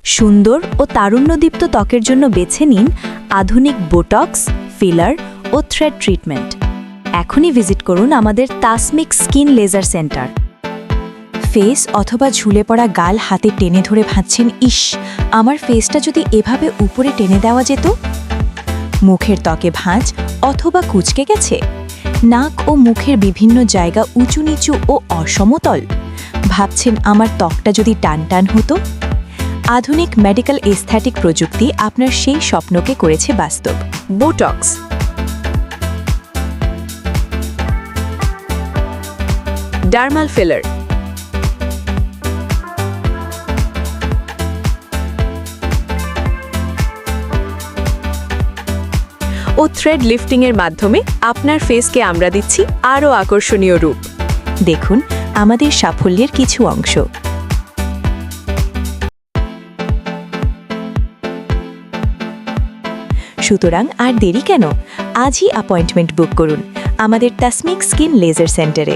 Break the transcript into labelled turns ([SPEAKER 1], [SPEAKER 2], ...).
[SPEAKER 1] সুন্দর ও তারুণ্যদীপ্ত ত্বকের জন্য বেছে নিন আধুনিক বোটক্স, ফিলার ও থ্রেড ট্রিটমেন্ট। এখনই ভিজিট করুন আমাদের তাসমিক স্কিন লেজার সেন্টার। ফেস অথবা ঝুলে পড়া গাল হাতে টেনে ধরে ভাবছেন, ইস, আমার ফেসটা যদি এভাবে উপরে টেনে দেওয়া যেত। মুখের ত্বকে ভাঁজ অথবা কুঁচকে গেছে, নাক ও মুখের বিভিন্ন জায়গা উঁচু নিচু ও অসমতল। ভাবছেন আমার ত্বকটা যদি টান টান হতো। আধুনিক মেডিকেল এস্থেটিক প্রযুক্তি আপনার সেই স্বপ্নকে করেছে বাস্তব। বোটক্স, ডার্মাল ফিলার, ও থ্রেড লিফটিংয়ের মাধ্যমে আপনার ফেসকে আমরা দিচ্ছি আরও আকর্ষণীয় রূপ। দেখুন আমাদের সাফল্যের কিছু অংশ। সুতরাং আর দেরি কেন? আজই অ্যাপয়েন্টমেন্ট বুক করুন আমাদের তাসমিক স্কিন লেজার সেন্টারে।